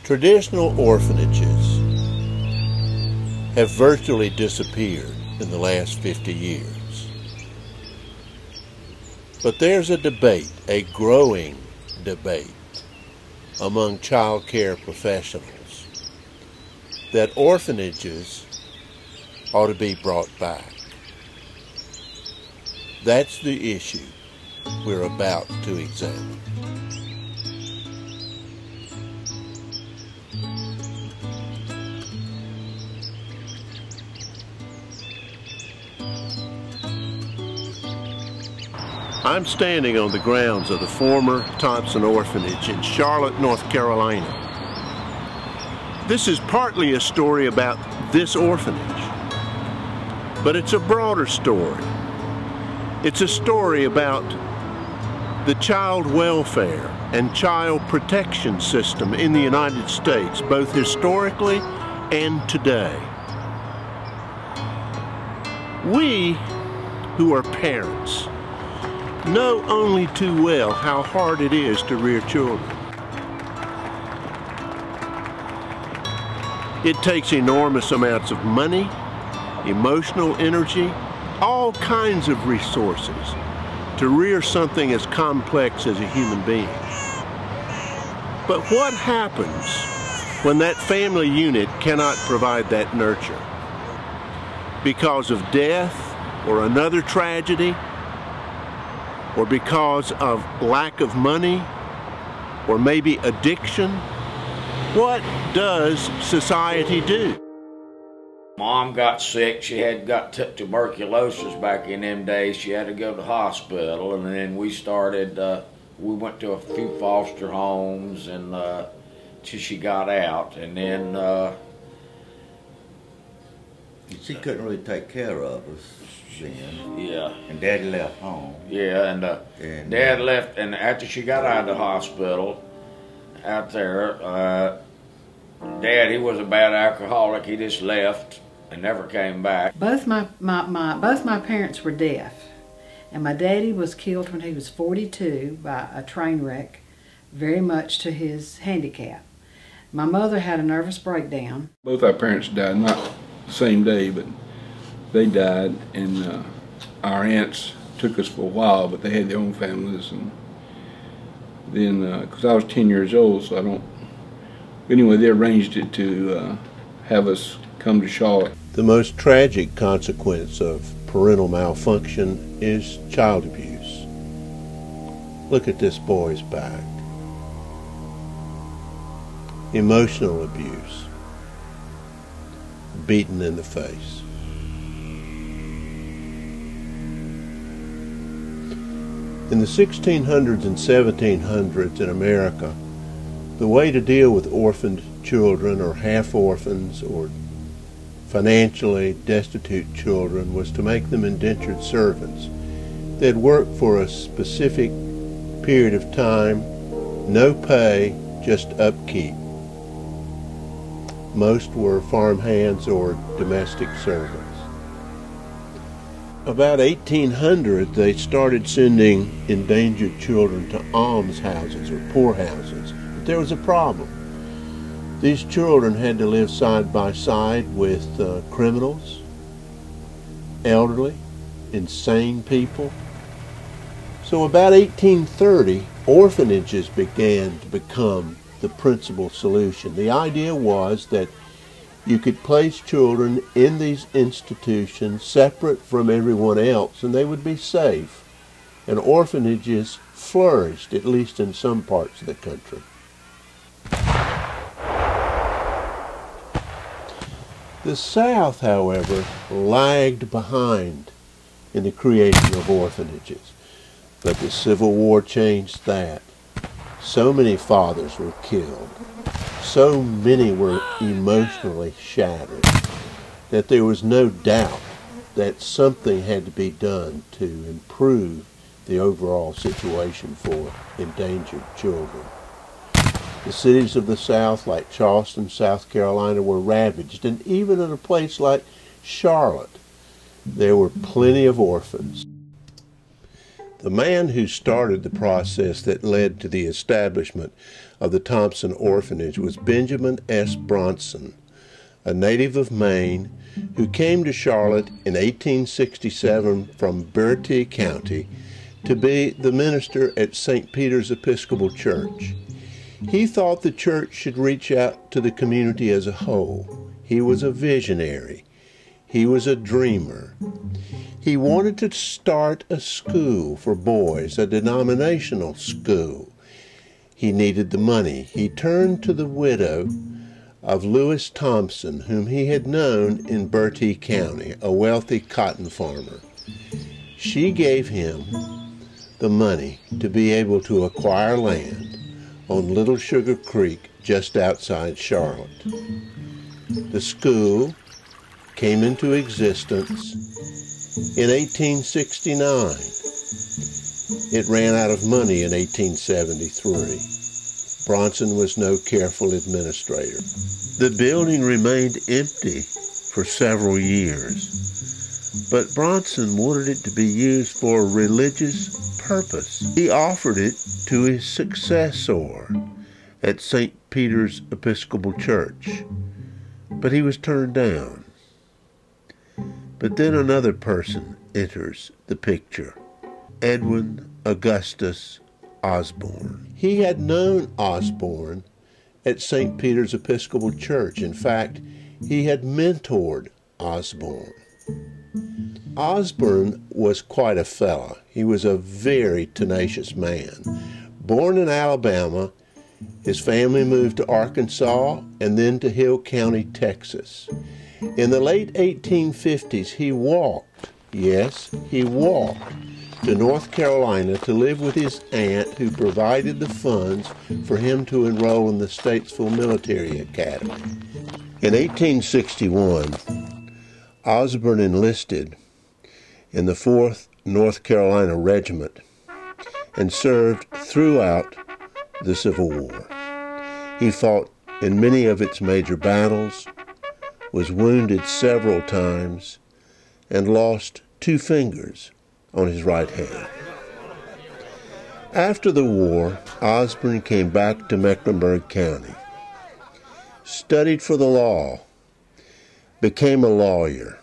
Traditional orphanages have virtually disappeared in the last 50 years. But there's a debate, a growing debate, among child care professionals that orphanages ought to be brought back. That's the issue we're about to examine. I'm standing on the grounds of the former Thompson Orphanage in Charlotte, North Carolina. This is partly a story about this orphanage, but it's a broader story. It's a story about the child welfare and child protection system in the United States, both historically and today. We, who are parents, know only too well how hard it is to rear children. It takes enormous amounts of money, emotional energy, all kinds of resources to rear something as complex as a human being. But what happens when that family unit cannot provide that nurture? Because of death or another tragedy, or because of lack of money, or maybe addiction? What does society do? Mom got sick. She had got tuberculosis back in them days. She had to go to the hospital, and then we started, we went to a few foster homes and till she got out, and then she couldn't really take care of us then. Yeah. And Daddy left home. Yeah, and Dad left, and after she got out of the hospital, out there, Dad, he was a bad alcoholic. He just left and never came back. Both my parents were deaf, and my daddy was killed when he was 42 by a train wreck, very much to his handicap. My mother had a nervous breakdown. Both our parents died, not the same day, but they died, and our aunts took us for a while, but they had their own families. And then, because I was 10 years old, so I don't, anyway, they arranged it to have us come to Charlotte. The most tragic consequence of parental malfunction is child abuse. Look at this boy's back. Emotional abuse. Beaten in the face. In the 1600s and 1700s in America, the way to deal with orphaned children or half-orphans or financially destitute children was to make them indentured servants. They'd work for a specific period of time, no pay, just upkeep. Most were farmhands or domestic servants. About 1800, they started sending endangered children to almshouses or poorhouses. But there was a problem. These children had to live side by side with criminals, elderly, insane people. So about 1830, orphanages began to become the principal solution. The idea was that you could place children in these institutions separate from everyone else, and they would be safe. And orphanages flourished, at least in some parts of the country. The South, however, lagged behind in the creation of orphanages. But the Civil War changed that. So many fathers were killed. So many were emotionally shattered that there was no doubt that something had to be done to improve the overall situation for endangered children. The cities of the South, like Charleston, South Carolina, were ravaged, and even in a place like Charlotte, there were plenty of orphans. The man who started the process that led to the establishment of the Thompson Orphanage was Benjamin S. Bronson, a native of Maine who came to Charlotte in 1867 from Bertie County to be the minister at St. Peter's Episcopal Church. He thought the church should reach out to the community as a whole. He was a visionary. He was a dreamer. He wanted to start a school for boys, a denominational school. He needed the money. He turned to the widow of Lewis Thompson, whom he had known in Bertie County, a wealthy cotton farmer. She gave him the money to be able to acquire land on Little Sugar Creek just outside Charlotte. The school came into existence in 1869. It ran out of money in 1873. Bronson was no careful administrator. The building remained empty for several years, but Bronson wanted it to be used for a religious purpose. He offered it to his successor at St. Peter's Episcopal Church, but he was turned down. But then another person enters the picture, Edwin Augustus Osborne. He had known Osborne at St. Peter's Episcopal Church. In fact, he had mentored Osborne. Osborne was quite a fella. He was a very tenacious man. Born in Alabama, his family moved to Arkansas and then to Hill County, Texas. In the late 1850s, he walked, yes, he walked to North Carolina to live with his aunt, who provided the funds for him to enroll in the Statesville Military Academy. In 1861, Osborne enlisted in the 4th North Carolina Regiment and served throughout the Civil War. He fought in many of its major battles, was wounded several times, and lost 2 fingers on his right hand. After the war, Osborne came back to Mecklenburg County, studied for the law, became a lawyer,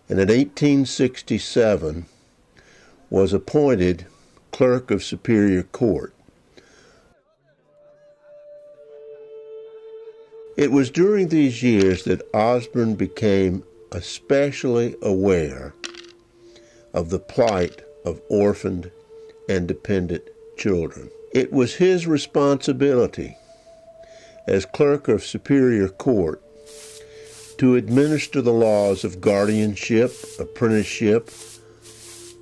and in 1867 was appointed clerk of Superior Court. It was during these years that Osborne became especially aware of the plight of orphaned and dependent children. It was his responsibility as clerk of Superior Court to administer the laws of guardianship, apprenticeship,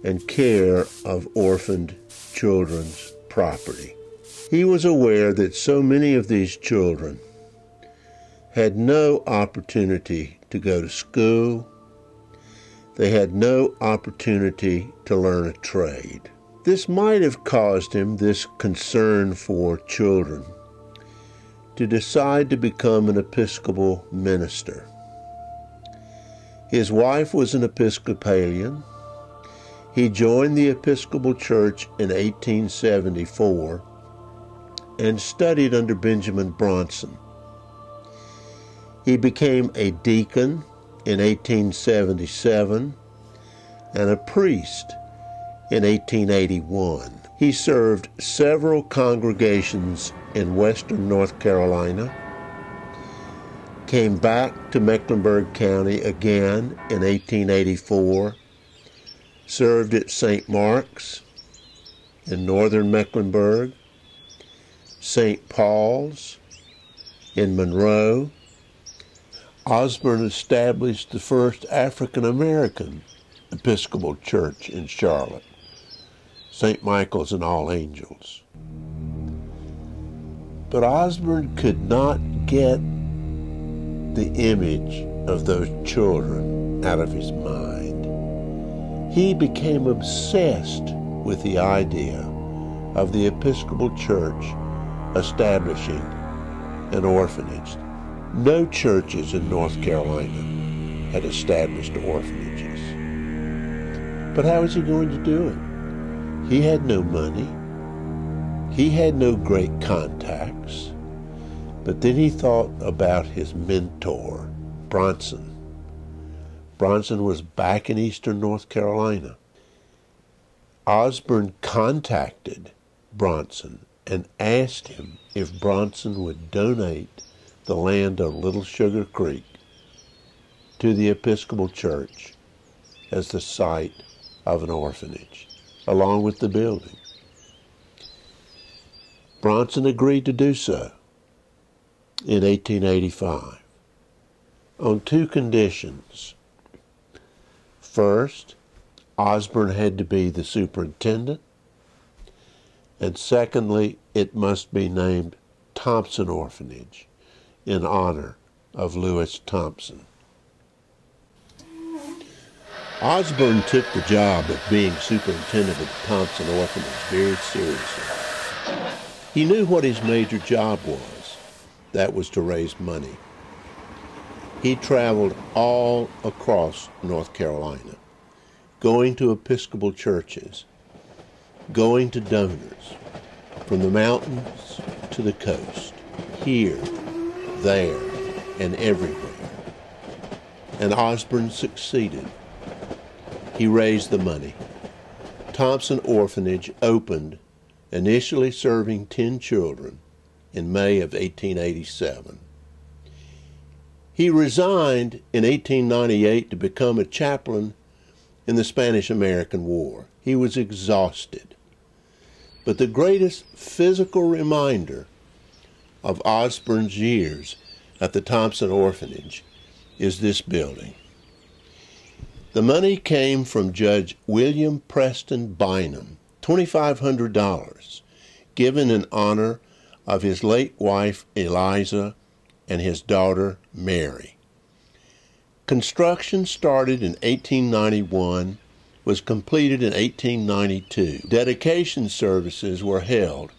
and care of orphaned children's property. He was aware that so many of these children had no opportunity to go to school. They had no opportunity to learn a trade. This might have caused him, this concern for children, to decide to become an Episcopal minister. His wife was an Episcopalian. He joined the Episcopal Church in 1874 and studied under Benjamin Bronson. He became a deacon in 1877 and a priest in 1881. He served several congregations in western North Carolina, came back to Mecklenburg County again in 1884, served at St. Mark's in northern Mecklenburg, St. Paul's in Monroe. Osborne established the first African-American Episcopal Church in Charlotte, St. Michael's and All Angels. But Osborne could not get the image of those children out of his mind. He became obsessed with the idea of the Episcopal Church establishing an orphanage. No churches in North Carolina had established orphanages. But how was he going to do it? He had no money. He had no great contacts, but then he thought about his mentor, Bronson. Bronson was back in eastern North Carolina. Osborne contacted Bronson and asked him if Bronson would donate the land of Little Sugar Creek to the Episcopal Church as the site of an orphanage, along with the building. Bronson agreed to do so in 1885 on two conditions. First, Osborne had to be the superintendent, and secondly, it must be named Thompson Orphanage in honor of Lewis Thompson. Osborne took the job of being superintendent of the Thompson Orphanage very seriously. He knew what his major job was. That was to raise money. He traveled all across North Carolina, going to Episcopal churches, going to donors, from the mountains to the coast, here, there, and everywhere. And Osborne succeeded. He raised the money. Thompson Orphanage opened, initially serving 10 children, in May of 1887. He resigned in 1898 to become a chaplain in the Spanish-American War. He was exhausted. But the greatest physical reminder of Osborne's years at the Thompson Orphanage is this building. The money came from Judge William Preston Bynum, $2,500, given in honor of his late wife Eliza and his daughter Mary. Construction started in 1891, was completed in 1892. Dedication services were held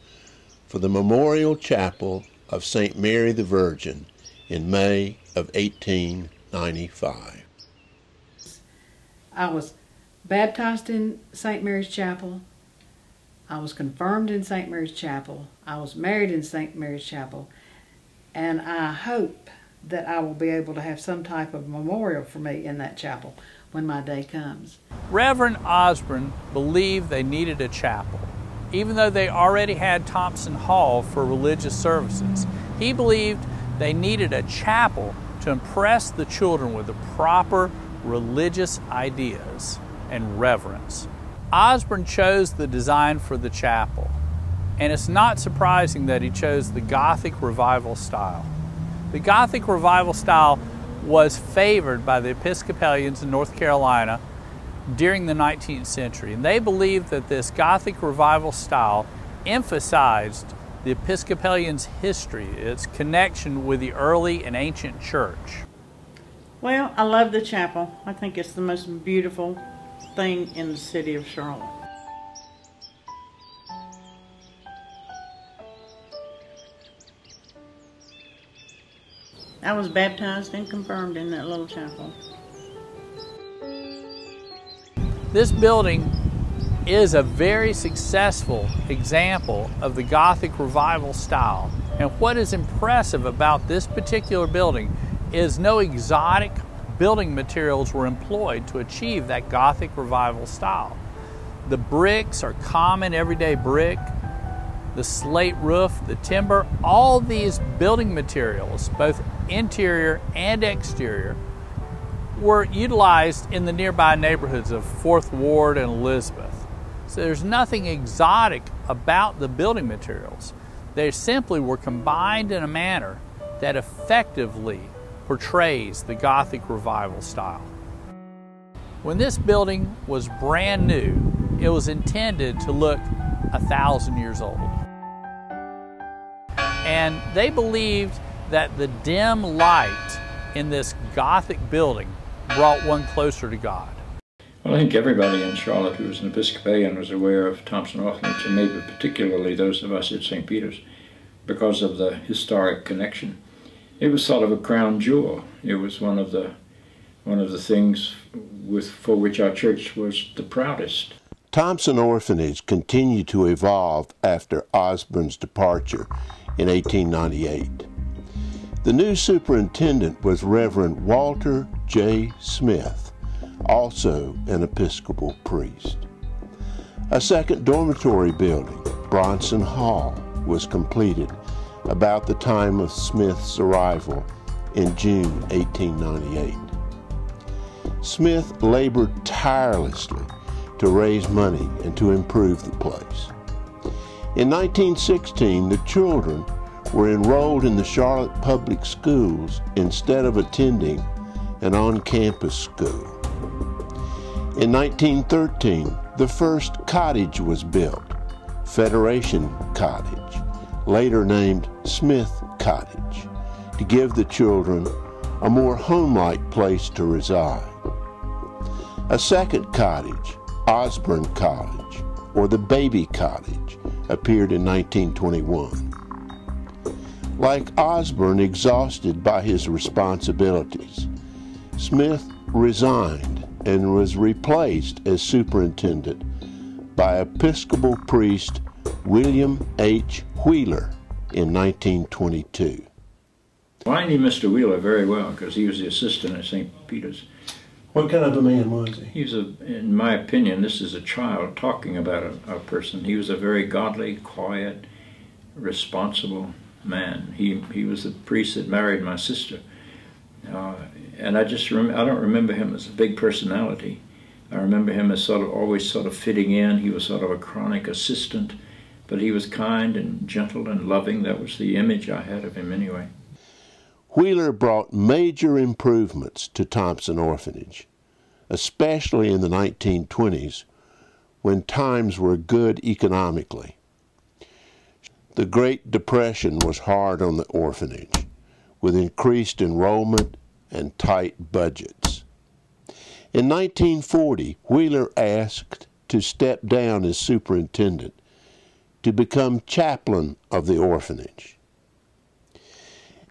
for the Memorial Chapel of St. Mary the Virgin in May of 1895. I was baptized in St. Mary's Chapel. I was confirmed in St. Mary's Chapel. I was married in St. Mary's Chapel. And I hope that I will be able to have some type of memorial for me in that chapel when my day comes. Reverend Osborne believed they needed a chapel, even though they already had Thompson Hall for religious services. He believed they needed a chapel to impress the children with the proper religious ideas and reverence. Osborne chose the design for the chapel, and it's not surprising that he chose the Gothic Revival style. The Gothic Revival style was favored by the Episcopalians in North Carolina during the 19th century, and they believed that this Gothic Revival style emphasized the Episcopalians' history, its connection with the early and ancient church. Well, I love the chapel. I think it's the most beautiful thing in the city of Charlotte. I was baptized and confirmed in that little chapel. This building is a very successful example of the Gothic Revival style. And what is impressive about this particular building is no exotic building materials were employed to achieve that Gothic Revival style. The bricks are common everyday brick, the slate roof, the timber, all these building materials, both interior and exterior, were utilized in the nearby neighborhoods of 4th Ward and Elizabeth. So there's nothing exotic about the building materials. They simply were combined in a manner that effectively portrays the Gothic Revival style. When this building was brand new, it was intended to look 1,000 years old. And they believed that the dim light in this Gothic building brought one closer to God. Well, I think everybody in Charlotte who was an Episcopalian was aware of Thompson Orphanage, and maybe particularly those of us at St. Peter's, because of the historic connection. It was sort of a crown jewel. It was one of the things for which our church was the proudest. Thompson Orphanage continued to evolve after Osborne's departure in 1898. The new superintendent was Reverend Walter J. Smith, also an Episcopal priest. A second dormitory building, Bronson Hall, was completed about the time of Smith's arrival in June 1898. Smith labored tirelessly to raise money and to improve the place. In 1916, the children were enrolled in the Charlotte Public Schools instead of attending an on-campus school. In 1913, the first cottage was built, Federation Cottage, later named Smith Cottage, to give the children a more home-like place to reside. A second cottage, Osborne Cottage, or the Baby Cottage, appeared in 1921. Like Osborne, exhausted by his responsibilities, Smith resigned and was replaced as superintendent by Episcopal priest William H. Wheeler in 1922. Well, I knew Mr. Wheeler very well because he was the assistant at St. Peter's. What kind of a man was he? He was, in my opinion, this is a child talking about a person. He was a very godly, quiet, responsible man. He was the priest that married my sister. And I don't remember him as a big personality. I remember him as always fitting in. He was sort of a chronic assistant, but he was kind and gentle and loving. That was the image I had of him anyway. Wheeler brought major improvements to Thompson Orphanage, especially in the 1920s when times were good economically. The Great Depression was hard on the orphanage, with increased enrollment and tight budgets. In 1940, Wheeler asked to step down as superintendent to become chaplain of the orphanage.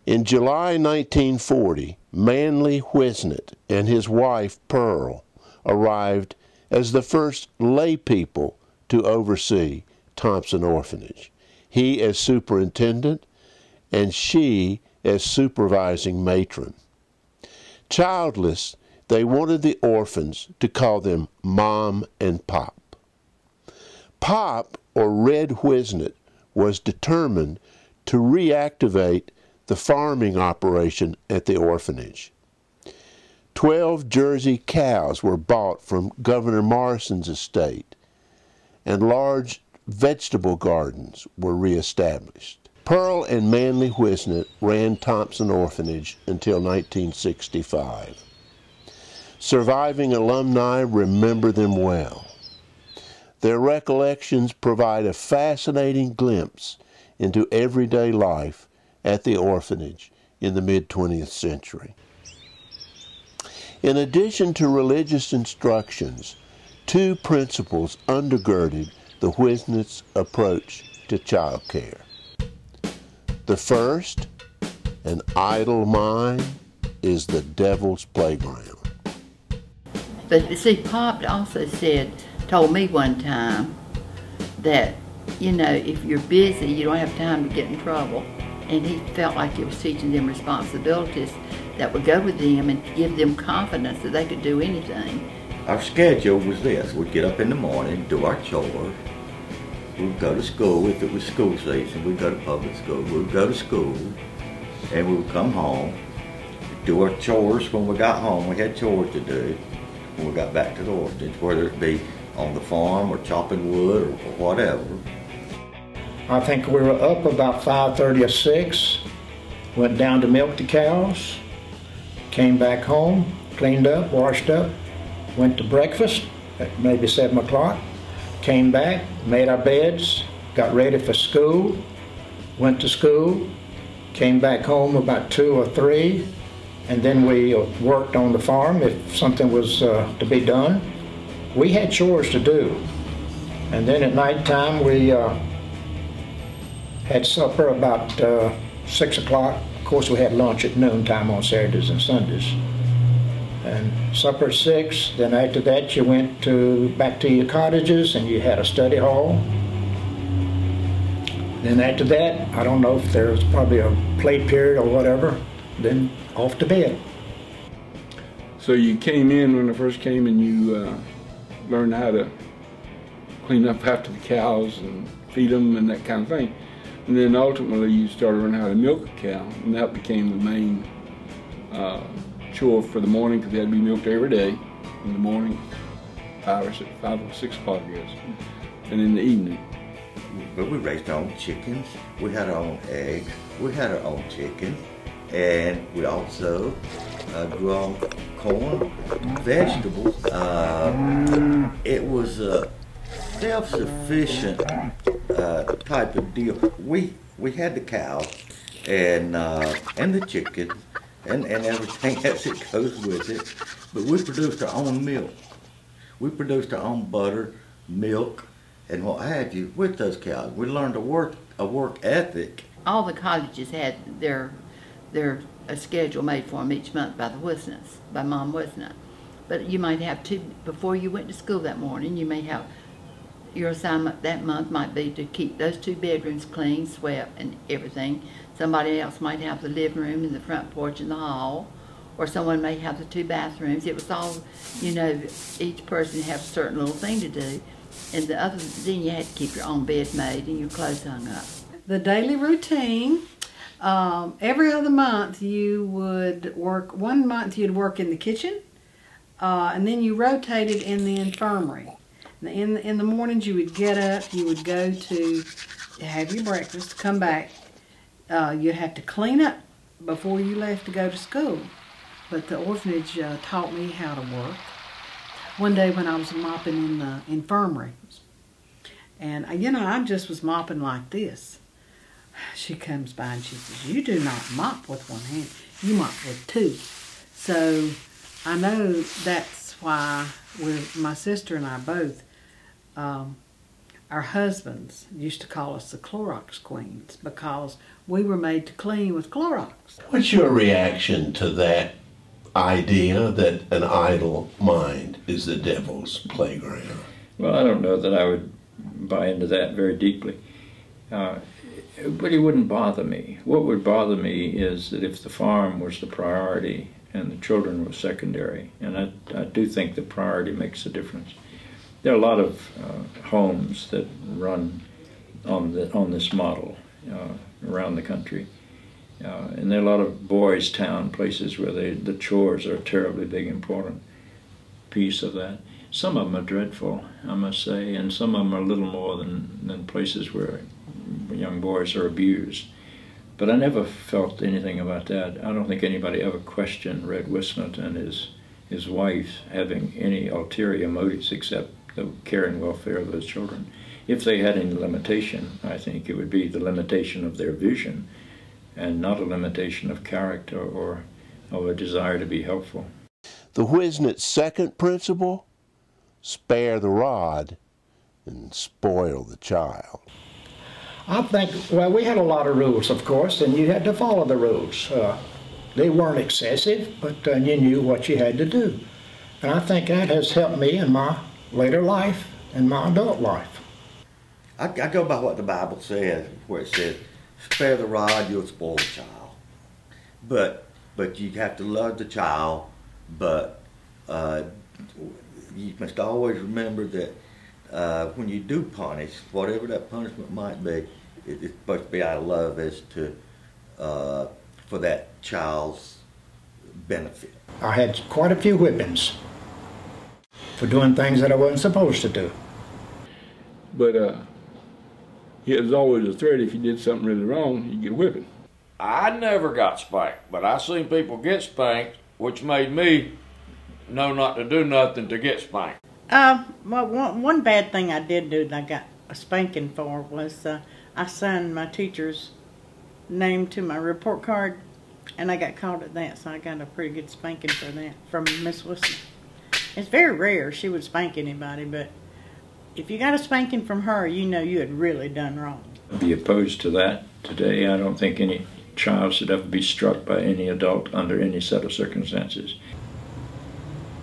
In July 1940, Manly Wisnett and his wife Pearl arrived as the first lay people to oversee Thompson Orphanage, he as superintendent and she as supervising matron. Childless, they wanted the orphans to call them Mom and Pop. Pop, or Red Wisnett, was determined to reactivate the farming operation at the orphanage. 12 Jersey cows were bought from Governor Morrison's estate, and large vegetable gardens were reestablished. Pearl and Manly Wisnett ran Thompson Orphanage until 1965. Surviving alumni remember them well. Their recollections provide a fascinating glimpse into everyday life at the orphanage in the mid-20th century. In addition to religious instructions, two principles undergirded the Wisnett's approach to child care. The first, an idle mind is the devil's playground. But see, Pop also told me one time that, you know, if you're busy, you don't have time to get in trouble. And he felt like he was teaching them responsibilities that would go with them and give them confidence that they could do anything. Our schedule was this: we'd get up in the morning, do our chores, we'd go to school. If it was school season, we'd go to public school. We'd go to school, and we would come home, do our chores. When we got home, we had chores to do when we got back to the orphanage, whether it be on the farm or chopping wood or whatever. I think we were up about 5:30 or 6, went down to milk the cows, came back home, cleaned up, washed up, went to breakfast at maybe 7 o'clock, came back, made our beds, got ready for school, went to school, came back home about 2 or 3, and then we worked on the farm if something was to be done. We had chores to do. And then at nighttime we had supper about 6 o'clock. Of course, we had lunch at noontime on Saturdays and Sundays. and supper at 6. Then after that you went back to your cottages and you had a study hall. Then after that, I don't know if there was probably a play period or whatever, then off to bed. So you came in when I first came and you learned how to clean up after the cows and feed them and that kind of thing. And then ultimately you started learning how to milk a cow, and that became the main chore for the morning, because they had to be milked every day in the morning, 5 or 6 o'clock, I guess, and in the evening. But we raised our own chickens, we had our own eggs, we had our own chickens, and we also grew our own corn, vegetables. It was a self-sufficient type of deal. We had the cows and the chickens and everything else that goes with it, but we produced our own milk. We produced our own butter, milk, and what have you with those cows. We learned a work ethic. All the cottages had their a schedule made for them each month by the Wisnets, by Mom Wisnet. But you might have two, before you went to school that morning, you may have, your assignment that month might be to keep those 2 bedrooms clean, swept, and everything. Somebody else might have the living room and the front porch and the hall, or someone may have the 2 bathrooms. It was all, you know, each person had a certain little thing to do. And then you had to keep your own bed made and your clothes hung up. The daily routine, every other month you would work, one month you'd work in the kitchen, and then you rotated in the infirmary. In the mornings you would get up, you would go to have your breakfast, come back. You'd have to clean up before you left to go to school. But the orphanage taught me how to work. One day when I was mopping in the infirmary, and you know, I just was mopping like this. She comes by and she says, "You do not mop with one hand, you mop with 2. So I know that's why my sister and I both, our husbands used to call us the Clorox Queens, because we were made to clean with Clorox. What's your reaction to that idea that an idle mind is the devil's playground? Well, I don't know that I would buy into that very deeply. But it wouldn't bother me. What would bother me is that if the farm was the priority and the children were secondary, and I do think the priority makes a difference. There are a lot of homes that run on this model around the country. And there are a lot of boys' town places where the chores are a terribly big, important piece of that. Some of them are dreadful, I must say, and some of them are a little more than places where young boys are abused. But I never felt anything about that. I don't think anybody ever questioned Red Wisnet and his wife having any ulterior motives except the care and welfare of those children. If they had any limitation, I think it would be the limitation of their vision, and not a limitation of character or of a desire to be helpful. The Wisnet's second principle: spare the rod and spoil the child. I think, well, we had a lot of rules, of course, and you had to follow the rules. They weren't excessive, but you knew what you had to do. And I think that has helped me in my later life and my adult life. I go by what the Bible says, where it says, spare the rod, you'll spoil the child. But you have to love the child, but you must always remember that when you do punish, whatever that punishment might be, it's supposed to be out of love as to for that child's benefit. I had quite a few whippings for doing things that I wasn't supposed to do. But it was always a threat: if you did something really wrong, you get a whipping. I never got spanked, but I seen people get spanked, which made me know not to do nothing to get spanked. Well, one bad thing I did do that I got a spanking for was I signed my teacher's name to my report card, and I got caught at that, so I got a pretty good spanking for that from Miss Wilson. It's very rare she would spank anybody, but if you got a spanking from her, you know you had really done wrong. I'd be opposed to that today. I don't think any child should ever be struck by any adult under any set of circumstances.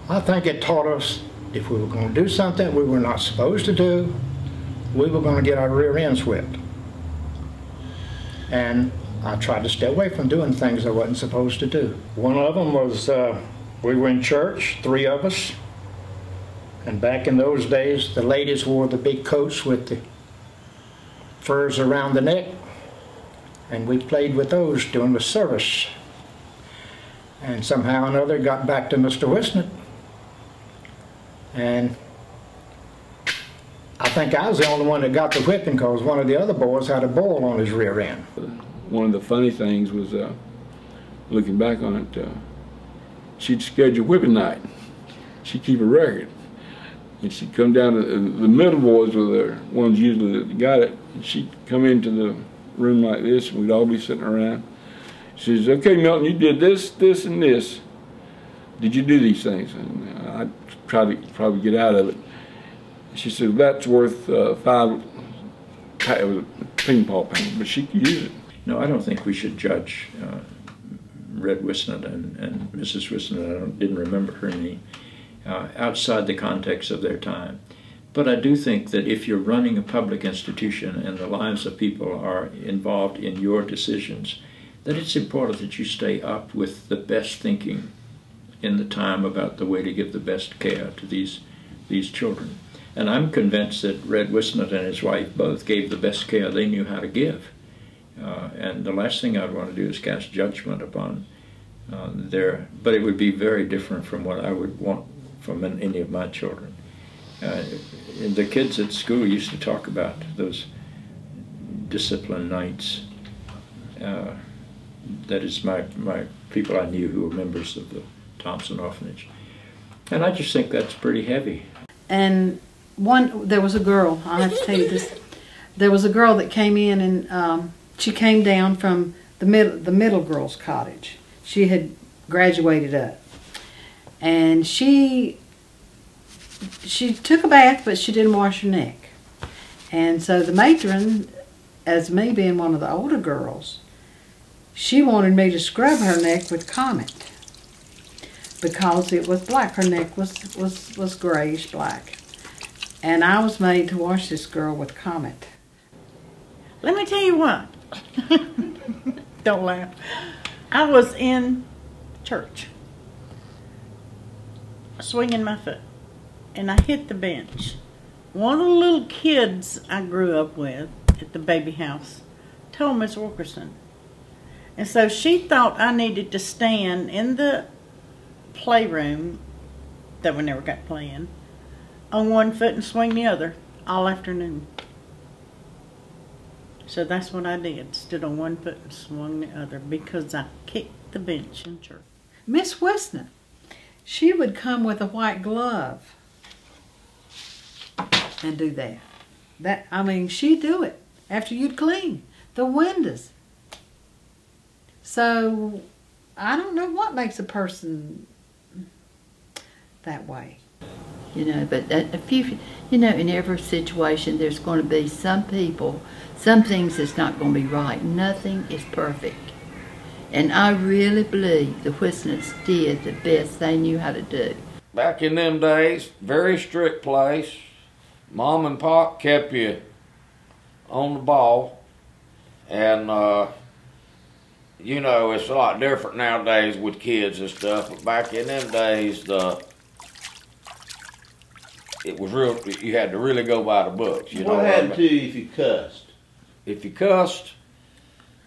I think it taught us if we were going to do something we were not supposed to do, we were going to get our rear ends whipped. And I tried to stay away from doing things I wasn't supposed to do. One of them was we were in church, 3 of us, and back in those days the ladies wore the big coats with the furs around the neck, and we played with those during the service. And somehow or another got back to Mr. Wisnett, and I think I was the only one that got the whipping because one of the other boys had a boil on his rear end. One of the funny things was, looking back on it, she'd schedule whipping night. She'd keep a record. And she'd come down to the middle boys were the ones usually that got it. And she'd come into the room like this, and we'd all be sitting around. She says, "Okay, Milton, you did this, this, and this. Did you do these things?" And I tried to probably get out of it. She said, "That's worth 5." It was a ping pong paint, but she could use it. No, I don't think we should judge Red Wisnett and Mrs. Wisnett. I didn't remember her name. Outside the context of their time. But I do think that if you're running a public institution and the lives of people are involved in your decisions, that it's important that you stay up with the best thinking in the time about the way to give the best care to these children. And I'm convinced that Red Wisnett and his wife both gave the best care they knew how to give. And the last thing I'd want to do is cast judgment upon but it would be very different from what I would want from any of my children. The kids at school used to talk about those discipline nights. That is my people I knew who were members of the Thompson Orphanage. And I just think that's pretty heavy. And there was a girl, I'll have to tell you this, there was a girl that came in and she came down from the middle girls' cottage. She had graduated up. And she took a bath, but she didn't wash her neck. And so the matron, as me being one of the older girls, she wanted me to scrub her neck with Comet because it was black. Her neck was grayish black. And I was made to wash this girl with Comet. Let me tell you what. Don't laugh. I was in church, swinging my foot, and I hit the bench. One of the little kids I grew up with at the baby house told Miss Wilkerson. And so she thought I needed to stand in the playroom that we never got playing on one foot and swing the other all afternoon. So that's what I did, stood on one foot and swung the other because I kicked the bench in church. Miss Wisnett, she would come with a white glove and do that. I mean, she'd do it after you'd clean the windows. So I don't know what makes a person that way. You know, but in every situation there's going to be some people, some things that's not going to be right. Nothing is perfect. And I really believe the Wisnetts did the best they knew how to do. Back in them days, very strict place. Mom and Pop kept you on the ball. And, you know, it's a lot different nowadays with kids and stuff. But back in them days, it was real. You had to really go by the books. You know what happened to you if you cussed? If you cussed,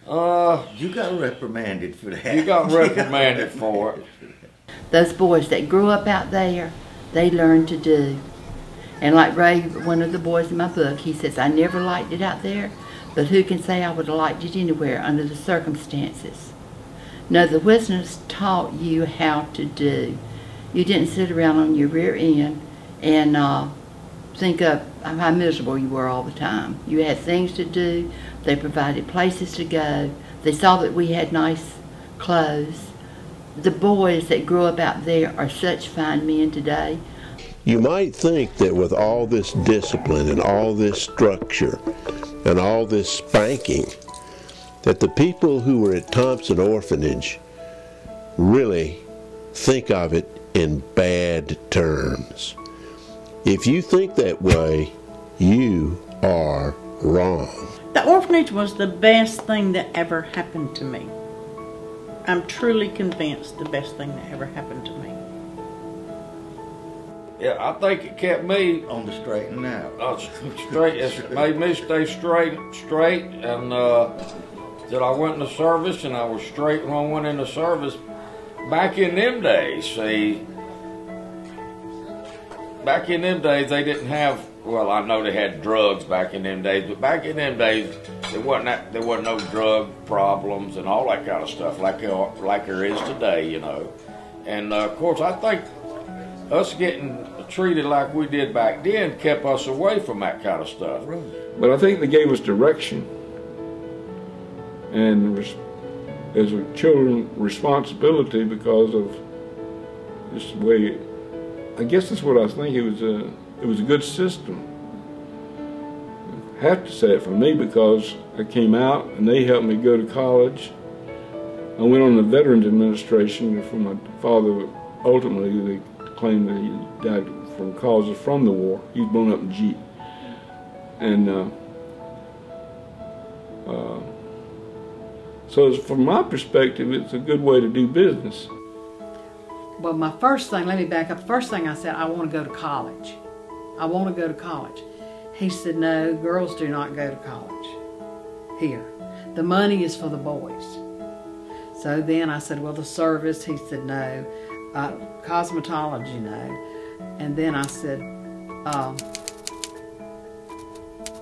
you got reprimanded for that. You got reprimanded for it. Those boys that grew up out there, they learned to do. And like Ray, one of the boys in my book, he says, I never liked it out there, but who can say I would have liked it anywhere under the circumstances? No, the Wisnetts taught you how to do. You didn't sit around on your rear end and think of how miserable you were all the time. You had things to do. They provided places to go. They saw that we had nice clothes. The boys that grew up out there are such fine men today. You might think that with all this discipline and all this structure and all this spanking, that the people who were at Thompson Orphanage really think of it in bad terms. If you think that way, you are wrong. The orphanage was the best thing that ever happened to me. I'm truly convinced the best thing that ever happened to me. Yeah, I think it kept me On the straight and narrow. straight. It made me stay straight, and that I went in the service, and I was straight when I went in the service. Back in them days, see, back in them days they didn't have. Well, I know they had drugs back in them days, but back in them days there wasn't no drug problems and all that kind of stuff like there is today, you know. And of course, I think us getting treated like we did back then kept us away from that kind of stuff. But I think they gave us direction, and as a children, responsibility because of just the way. I guess that's what I think. It was a good system. I have to say it for me because I came out and they helped me go to college. I went on the Veterans Administration for my father. Ultimately, they claimed that he died from causes from the war. He was blown up in a Jeep. And so from my perspective, it's a good way to do business. Well, my first thing, let me back up. First thing I said, I want to go to college. I want to go to college. He said, no, girls do not go to college here. The money is for the boys. So then I said, well, the service, he said, no. Cosmetology, no. And then I said,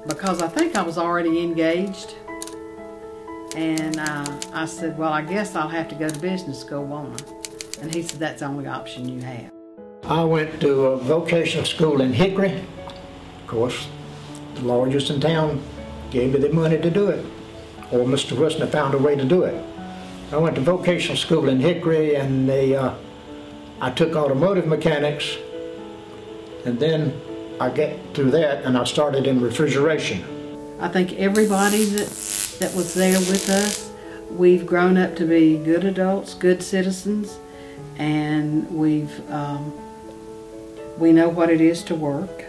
because I think I was already engaged, and I said, well, I guess I'll have to go to business school, won't I? And he said, that's the only option you have. I went to a vocational school in Hickory. Of course, the largest in town gave me the money to do it, or Mr. Wissner found a way to do it. I went to vocational school in Hickory, and I took automotive mechanics, and then I got through that and I started in refrigeration. I think everybody that was there with us, we've grown up to be good adults, good citizens, and we know what it is to work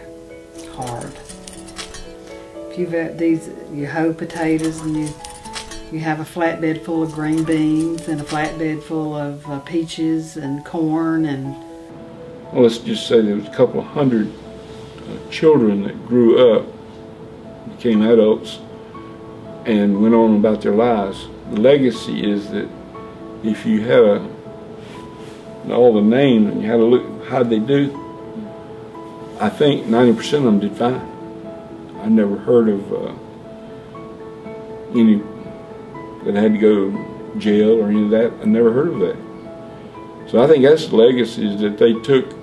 hard. If you've got you hoe potatoes and you have a flatbed full of green beans and a flatbed full of peaches and corn and. Well, let's just say there was a couple of hundred children that grew up, became adults, and went on about their lives. The legacy is that if you had all the names and you had to look how'd they do, I think 90% of them did fine. I never heard of any that had to go to jail or any of that. I never heard of that. So I think that's the legacy, is that they took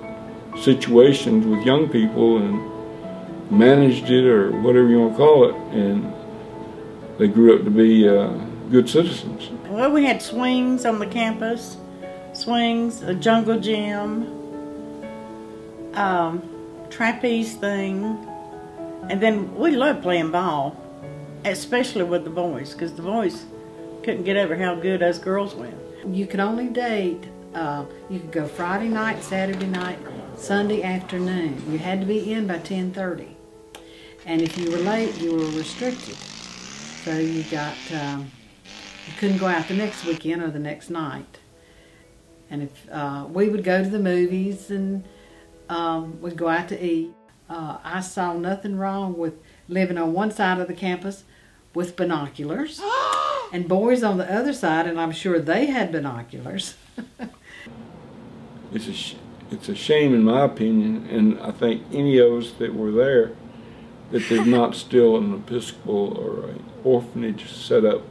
situations with young people and managed it, or whatever you want to call it, and they grew up to be good citizens. Well, we had swings on the campus, swings, a jungle gym, trapeze thing, and then we loved playing ball, especially with the boys, because the boys couldn't get over how good us girls went. You could only date, you could go Friday night, Saturday night, Sunday afternoon. You had to be in by 10:30. And if you were late, you were restricted. So you got, you couldn't go out the next weekend or the next night. And if we would go to the movies and we'd go out to eat. I saw nothing wrong with living on one side of the campus with binoculars and boys on the other side, and I'm sure they had binoculars. It's a shame, in my opinion, and I think any of us that were there, that there's not still an Episcopal or an orphanage set up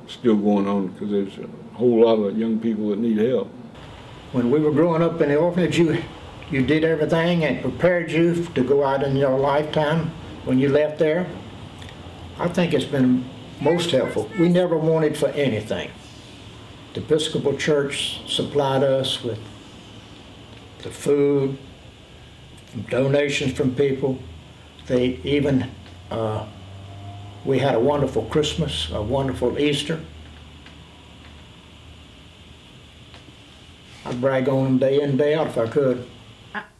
still going on, because there's a whole lot of young people that need help. When we were growing up in the orphanage, you did everything and prepared you to go out in your lifetime when you left there. I think it's been most helpful. We never wanted for anything. The Episcopal Church supplied us with the food, donations from people. They even, we had a wonderful Christmas, a wonderful Easter. could brag on them day in, day out if I could.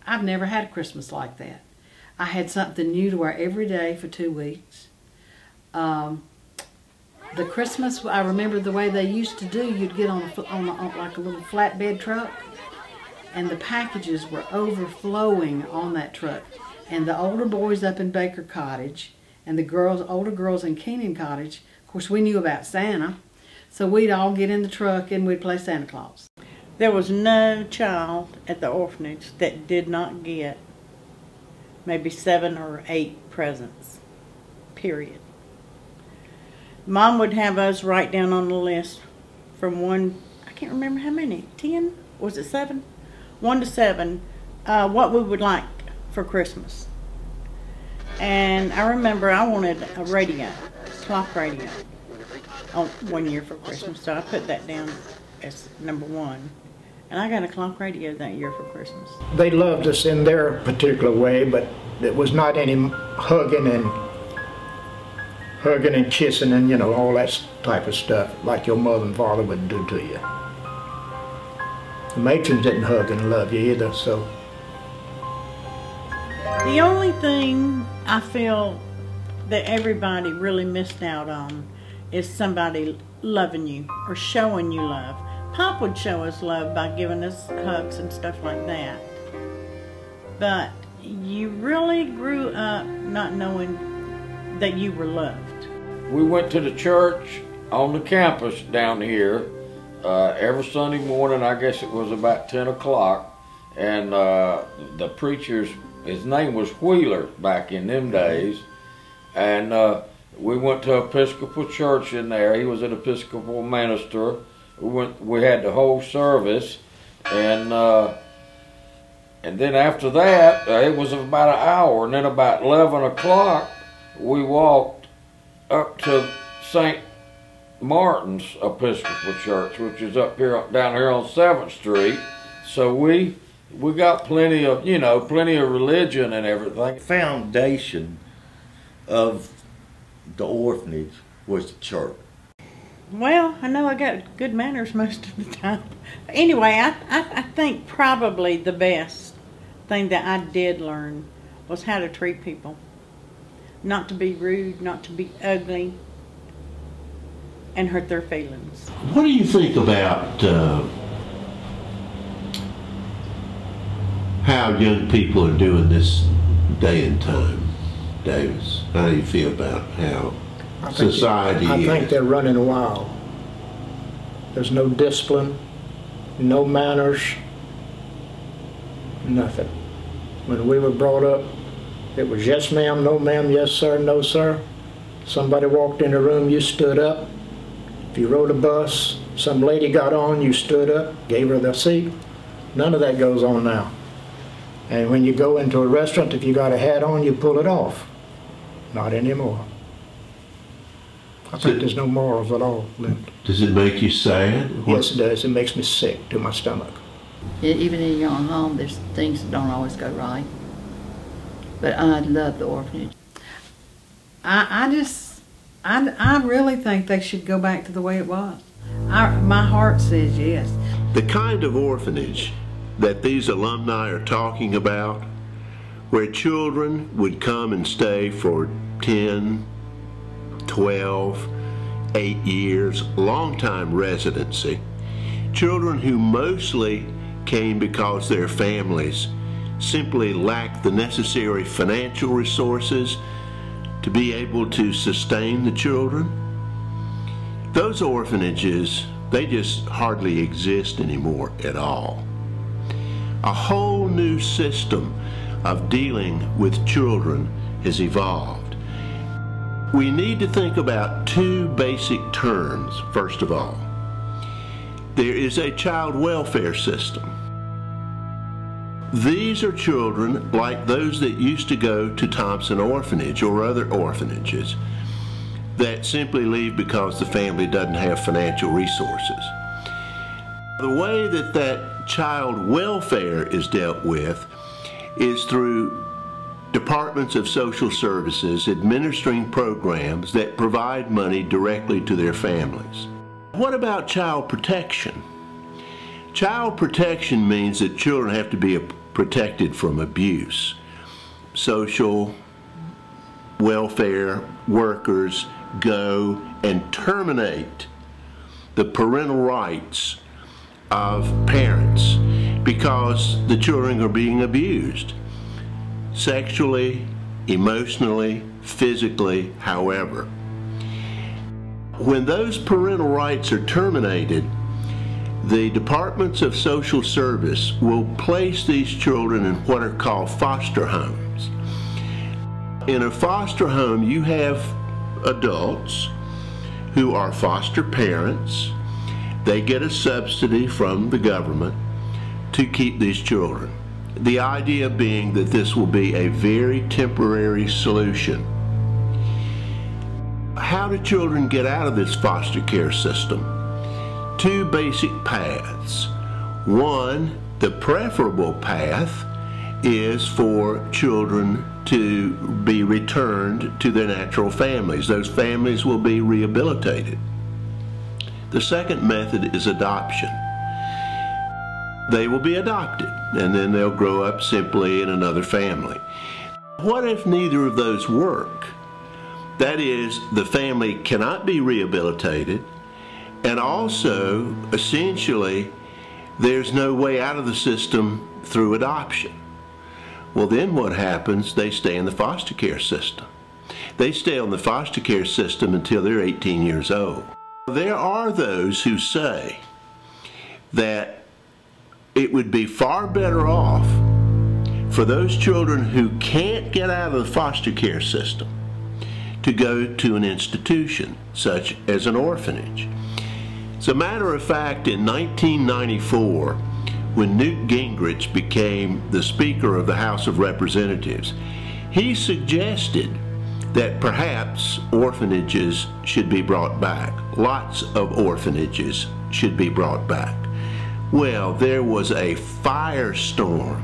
I've never had a Christmas like that. I had something new to wear every day for 2 weeks. The Christmas, I remember the way they used to do, you'd get on like a little flatbed truck, and the packages were overflowing on that truck. And the older boys up in Baker Cottage, and the older girls in Keenan Cottage, of course we knew about Santa, so we'd all get in the truck and we'd play Santa Claus. There was no child at the orphanage that did not get maybe 7 or 8 presents, period. Mom would have us write down on the list from 1, I can't remember how many, 10? Was it 7? 1 to 7, what we would like for Christmas. And I remember I wanted a radio, clock radio, on 1 year for Christmas, so I put that down as number 1. And I got a clock radio that year for Christmas. They loved us in their particular way, but it was not any hugging and kissing and, you know, all that type of stuff like your mother and father would do to you. The matrons didn't hug and love you either, so. The only thing I feel that everybody really missed out on is somebody loving you or showing you love. Pop would show us love by giving us hugs and stuff like that. But you really grew up not knowing that you were loved. We went to the church on the campus down here every Sunday morning. I guess it was about 10 o'clock, and the preacher's, his name was Wheeler back in them days, and we went to Episcopal church in there. He was an Episcopal minister. We had the whole service, and then after that, it was about an hour, and then about 11 o'clock, we walked up to St. Martin's Episcopal Church, which is up here, down here on 7th Street. So we got plenty of, you know, plenty of religion and everything. The foundation of the orphanage was the church. Well, I know I got good manners most of the time. Anyway, I think probably the best thing that I did learn was how to treat people. Not to be rude, not to be ugly, and hurt their feelings. What do you think about how young people are doing this day and time, Davis? How do you feel about how society is? I think they're running wild. There's no discipline, no manners, nothing. When we were brought up, it was yes ma'am, no ma'am, yes sir, no sir. Somebody walked in the room, you stood up. If you rode a bus, some lady got on, you stood up, gave her the seat. None of that goes on now. And when you go into a restaurant, if you got a hat on, you pull it off. Not anymore. I think there's no morals at all left. Does it make you sad? Yes, it does. It makes me sick to my stomach. Even in your own home, there's things that don't always go right. But I love the orphanage. I really think they should go back to the way it was. My heart says yes. The kind of orphanage that these alumni are talking about, where children would come and stay for 10, 12, 8 years, long-time residency, children who mostly came because their families simply lacked the necessary financial resources to be able to sustain the children. Those orphanages, they just hardly exist anymore at all. A whole new system of dealing with children has evolved. We need to think about 2 basic terms, first of all. There is a child welfare system. These are children like those that used to go to Thompson Orphanage or other orphanages that simply leave because the family doesn't have financial resources. The way that that child welfare is dealt with is through departments of social services administering programs that provide money directly to their families. What about child protection? Child protection means that children have to be protected from abuse. Social welfare workers go and terminate the parental rights of parents because the children are being abused sexually, emotionally, physically, however. When those parental rights are terminated, the departments of social service will place these children in what are called foster homes. In a foster home, you have adults who are foster parents. They get a subsidy from the government to keep these children. The idea being that this will be a very temporary solution. How do children get out of this foster care system? Two basic paths. One, the preferable path, is for children to be returned to their natural families. Those families will be rehabilitated. The second method is adoption. They will be adopted, and then they'll grow up simply in another family. What if neither of those work? That is, the family cannot be rehabilitated, and also, essentially, there's no way out of the system through adoption. Well, then what happens? They stay in the foster care system. They stay on the foster care system until they're 18 years old. There are those who say that it would be far better off for those children who can't get out of the foster care system to go to an institution, such as an orphanage. As a matter of fact, in 1994, when Newt Gingrich became the Speaker of the House of Representatives, he suggested that perhaps orphanages should be brought back. Lots of orphanages should be brought back. Well, there was a firestorm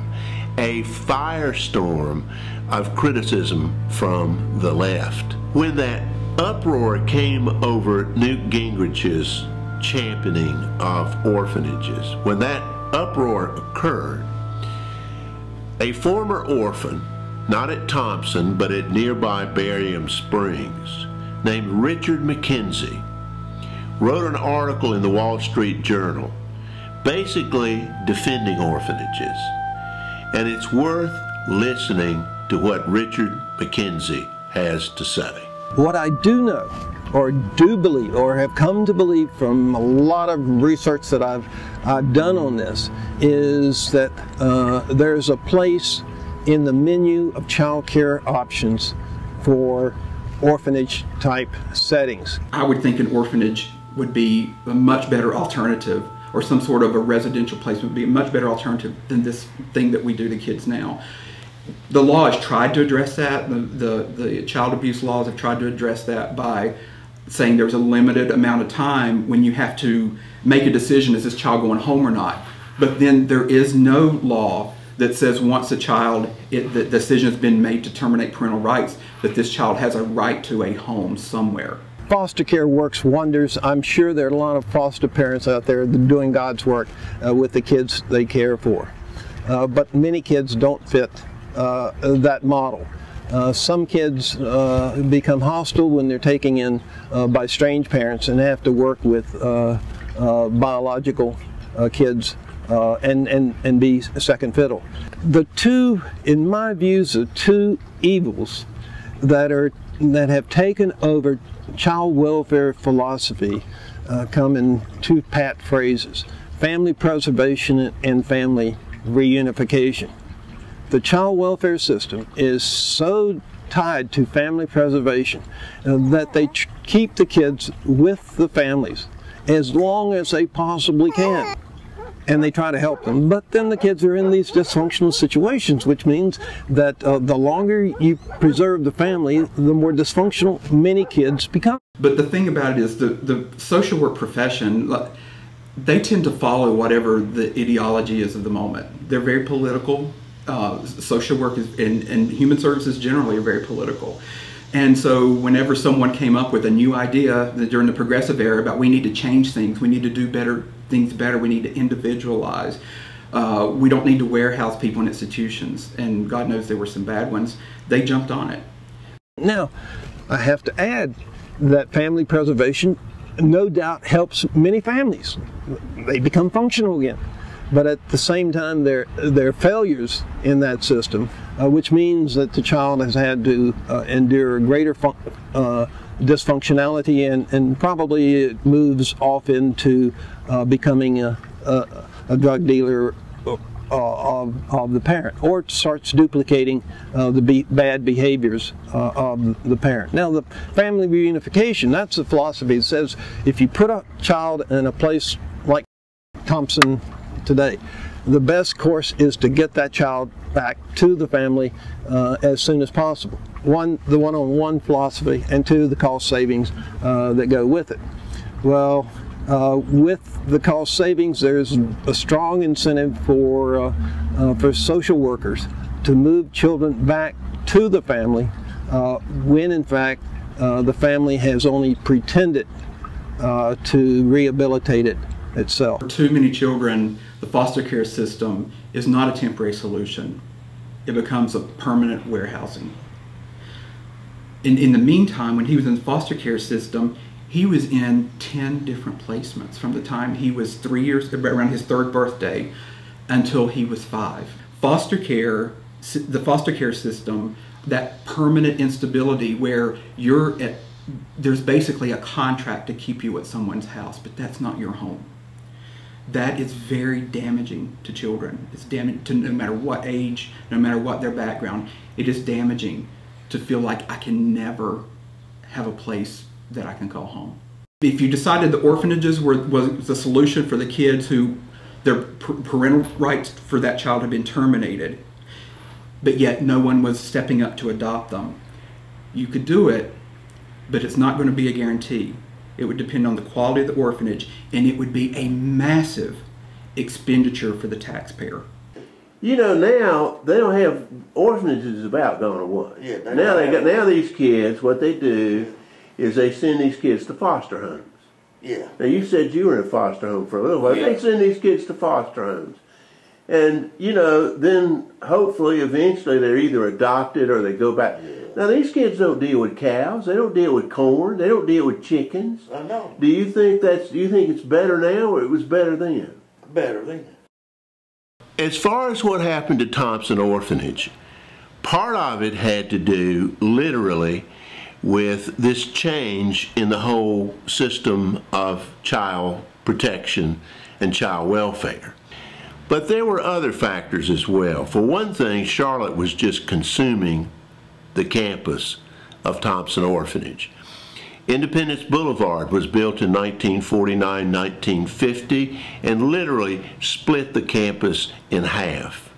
of criticism from the left. When that uproar came over Newt Gingrich's championing of orphanages, when that uproar occurred, a former orphan, not at Thompson, but at nearby Barium Springs, named Richard McKenzie, wrote an article in the Wall Street Journal basically defending orphanages. And it's worth listening to what Richard McKenzie has to say. What I do know, or do believe, or have come to believe from a lot of research that I've done on this, is that there's a place in the menu of child care options for orphanage type settings. I would think an orphanage would be a much better alternative, or some sort of a residential place would be a much better alternative than this thing that we do to kids now. The law has tried to address that. The child abuse laws have tried to address that by saying there's a limited amount of time when you have to make a decision, is this child going home or not? But then there is no law that says once a child, the decision has been made to terminate parental rights, that this child has a right to a home somewhere. Foster care works wonders. I'm sure there are a lot of foster parents out there doing God's work with the kids they care for. But many kids don't fit that model. Some kids become hostile when they're taken in by strange parents and have to work with biological kids and be second fiddle. The two, in my views, the two evils that have taken over child welfare philosophy come in two pat phrases: family preservation and family reunification. The child welfare system is so tied to family preservation that they keep the kids with the families as long as they possibly can. And they try to help them. But then the kids are in these dysfunctional situations, which means that the longer you preserve the family, the more dysfunctional many kids become. But the thing about it is the social work profession, they tend to follow whatever the ideology is of the moment. They're very political. Social work and human services generally are very political. And so whenever someone came up with a new idea during the progressive era about we need to change things, we need to do things better, we need to individualize, we don't need to warehouse people in institutions, and God knows there were some bad ones, they jumped on it. Now, I have to add that family preservation no doubt helps many families. They become functional again. But at the same time, there are failures in that system, which means that the child has had to endure greater dysfunctionality, and probably it moves off into becoming a drug dealer of the parent, or it starts duplicating the bad behaviors of the parent. Now, the family reunification, that's the philosophy that says if you put a child in a place like Thompson today, the best course is to get that child back to the family as soon as possible. One, the one-on-one philosophy, and two, the cost savings that go with it. Well, with the cost savings, there's a strong incentive for social workers to move children back to the family when in fact the family has only pretended to rehabilitate it itself. For too many children, the foster care system is not a temporary solution. It becomes a permanent warehousing. In the meantime, when he was in the foster care system, he was in 10 different placements from the time he was 3 years, around his 3rd birthday, until he was 5. Foster care, the foster care system, that permanent instability where there's basically a contract to keep you at someone's house, but that's not your home. That is very damaging to children. It's damaging to no matter what age, no matter what their background. It is damaging to feel like I can never have a place that I can call home. If you decided the orphanages was the solution for the kids who their parental rights for that child had been terminated, but yet no one was stepping up to adopt them, you could do it, but it's not going to be a guarantee. It would depend on the quality of the orphanage, and it would be a massive expenditure for the taxpayer. You know, now they don't have orphanages about gone away. Yeah, now these kids, what they do is they send these kids to foster homes. Yeah. Now you said you were in a foster home for a little while. Yeah. They send these kids to foster homes. And, you know, then hopefully eventually they're either adopted or they go back. Yeah. Now these kids don't deal with cows, they don't deal with corn, they don't deal with chickens. I know. Do you think it's better now or it was better then? Better then. As far as what happened to Thompson Orphanage, part of it had to do literally with this change in the whole system of child protection and child welfare. But there were other factors as well. For one thing, Charlotte was just consuming the campus of Thompson Orphanage. Independence Boulevard was built in 1949-1950 and literally split the campus in half.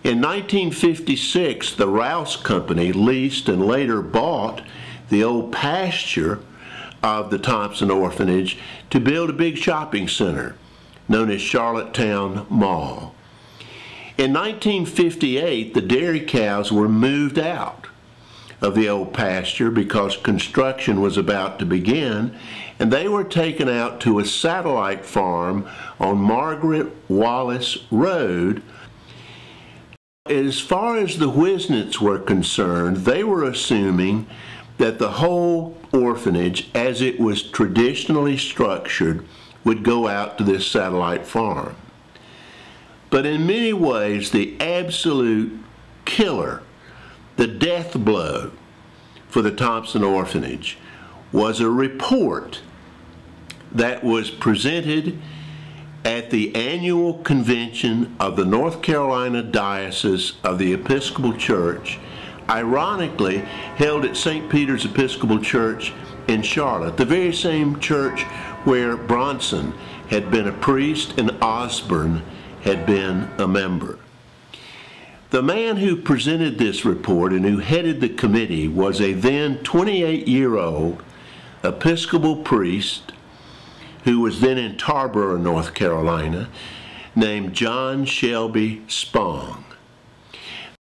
In 1956, the Rouse Company leased and later bought the old pasture of the Thompson Orphanage to build a big shopping center known as Charlottetown Mall. In 1958, the dairy cows were moved out of the old pasture because construction was about to begin, and they were taken out to a satellite farm on Margaret Wallace Road. As far as the Wisnets were concerned, they were assuming that the whole orphanage, as it was traditionally structured, would go out to this satellite farm. But in many ways, the absolute killer, the death blow for the Thompson Orphanage, was a report that was presented at the annual convention of the North Carolina Diocese of the Episcopal Church, ironically held at St. Peter's Episcopal Church in Charlotte, the very same church where Bronson had been a priest and Osborne had been a member. The man who presented this report and who headed the committee was a then 28-year-old Episcopal priest who was then in Tarboro, North Carolina, named John Shelby Spong.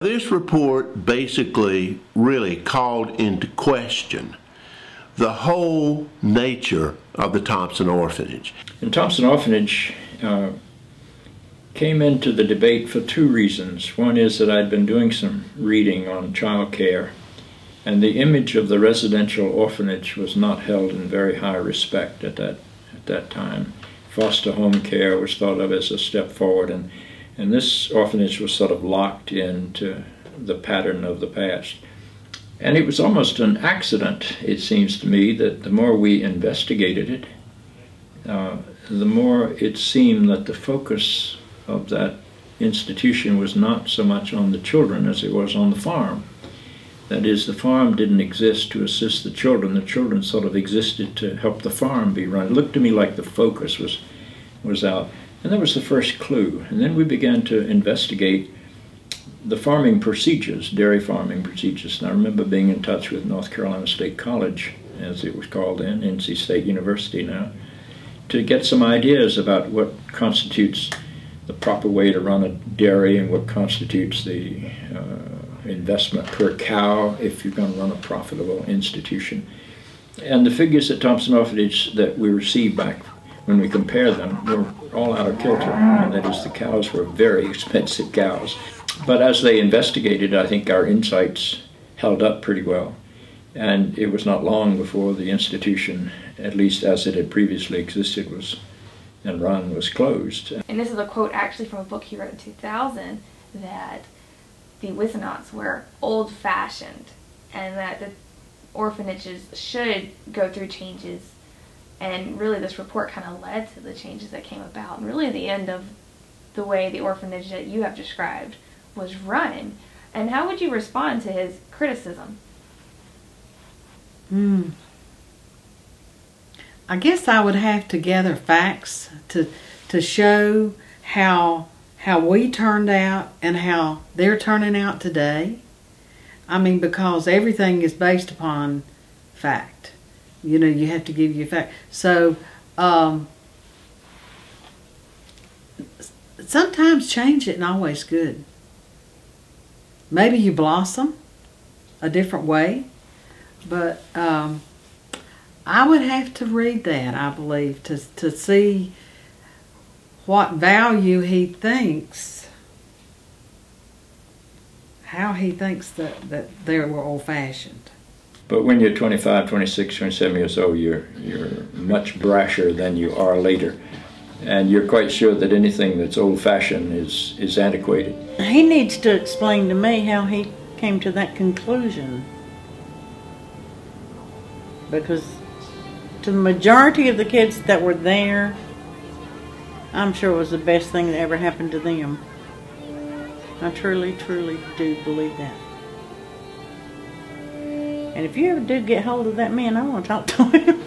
This report basically really called into question the whole nature of the Thompson Orphanage. And Thompson Orphanage came into the debate for two reasons. One is that I'd been doing some reading on child care, and the image of the residential orphanage was not held in very high respect at that time. Foster home care was thought of as a step forward, and this orphanage was sort of locked into the pattern of the past. And it was almost an accident, it seems to me, that the more we investigated it, the more it seemed that the focus of that institution was not so much on the children as it was on the farm. That is, the farm didn't exist to assist the children sort of existed to help the farm be run. It looked to me like the focus was out. And that was the first clue. And then we began to investigate the farming procedures, dairy farming procedures. And I remember being in touch with North Carolina State College, as it was called then, NC State University now, to get some ideas about what constitutes the proper way to run a dairy and what constitutes the investment per cow if you're going to run a profitable institution. And the figures at Thompson Orphanage that we received back when we compared them were all out of kilter. And that is, the cows were very expensive cows. But as they investigated, I think our insights held up pretty well. And it was not long before the institution, at least as it had previously existed, and run, was closed. And this is a quote actually from a book he wrote in 2000, that the Wisnots were old-fashioned and that the orphanages should go through changes. And really this report kind of led to the changes that came about, and really the end of the way the orphanage that you have described was run. And how would you respond to his criticism? I guess I would have to gather facts to show how we turned out and how they're turning out today. I mean, because everything is based upon fact. You know, you have to give you fact. So sometimes change isn't always good. Maybe you blossom a different way, but I would have to read that, I believe, to see what value he thinks, how he thinks that they were old-fashioned. But when you're 25, 26, 27 years old, you're much brasher than you are later. And you're quite sure that anything that's old-fashioned is antiquated. He needs to explain to me how he came to that conclusion. Because to the majority of the kids that were there, I'm sure it was the best thing that ever happened to them. I truly, truly do believe that. And if you ever do get hold of that man, I want to talk to him.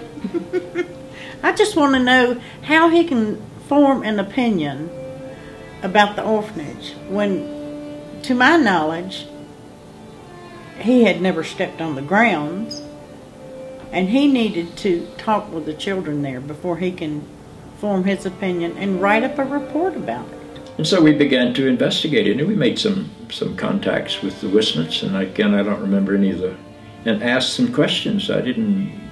I just want to know how he can form an opinion about the orphanage when, to my knowledge, he had never stepped on the grounds, and he needed to talk with the children there before he can form his opinion and write up a report about it. And so we began to investigate it, and we made some contacts with the Wisnots, and again, I don't remember any of the, and asked some questions. It didn't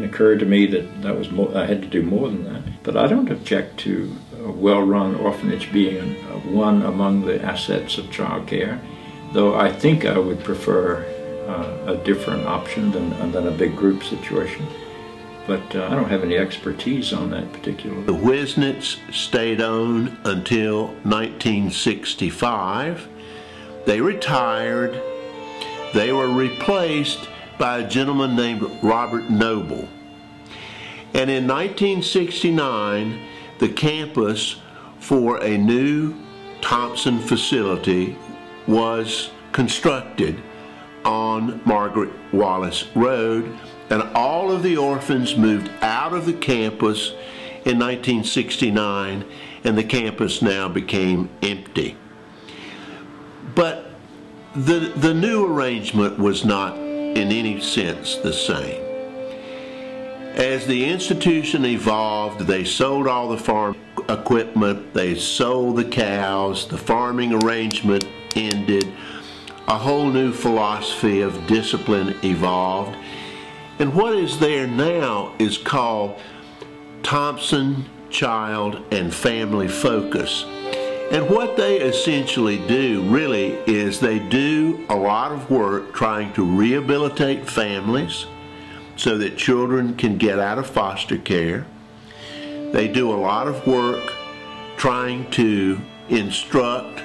occur to me that was more, I had to do more than that. But I don't object to a well-run orphanage being one among the assets of child care, though I think I would prefer a different option than a big group situation. But I don't have any expertise on that particular. The Wisnots stayed on until 1965. They retired. They were replaced by a gentleman named Robert Noble. And in 1969, the campus for a new Thompson facility was constructed on Margaret Wallace Road, and all of the orphans moved out of the campus in 1969, and the campus now became empty. But the new arrangement was not in any sense the same. As the institution evolved, they sold all the farm equipment, they sold the cows, the farming arrangement ended, a whole new philosophy of discipline evolved, and what is there now is called Thompson Child and Family Focus. And what they essentially do really is they do a lot of work trying to rehabilitate families so that children can get out of foster care. They do a lot of work trying to instruct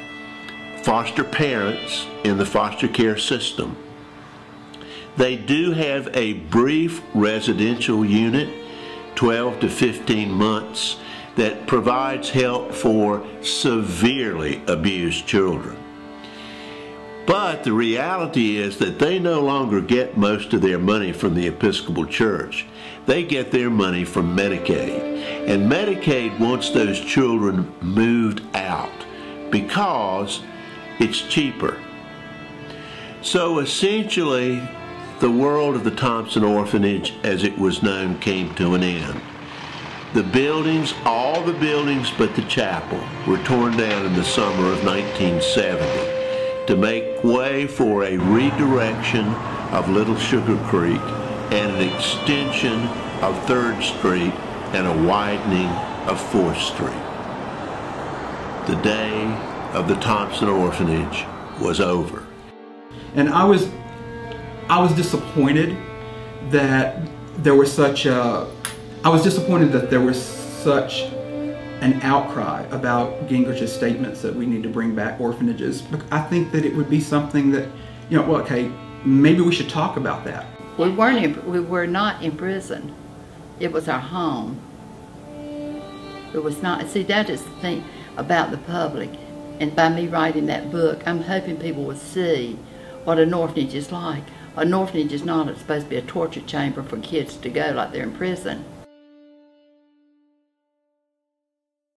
foster parents in the foster care system. They do have a brief residential unit, 12 to 15 months, that provides help for severely abused children. But the reality is that they no longer get most of their money from the Episcopal Church. They get their money from Medicaid. And Medicaid wants those children moved out because it's cheaper. So essentially, the world of the Thompson Orphanage, as it was known, came to an end. The buildings, all the buildings but the chapel, were torn down in the summer of 1970 to make way for a redirection of Little Sugar Creek and an extension of 3rd Street and a widening of 4th Street. The day of the Thompson Orphanage was over. And I was disappointed that there was such an outcry about Gingrich's statements that we need to bring back orphanages. I think that it would be something that, well, okay, maybe we should talk about that. We were not in prison. It was our home. It was not, see, that is the thing about the public. And by me writing that book, I'm hoping people will see what an orphanage is like. An orphanage is not supposed to be a torture chamber for kids to go like they're in prison.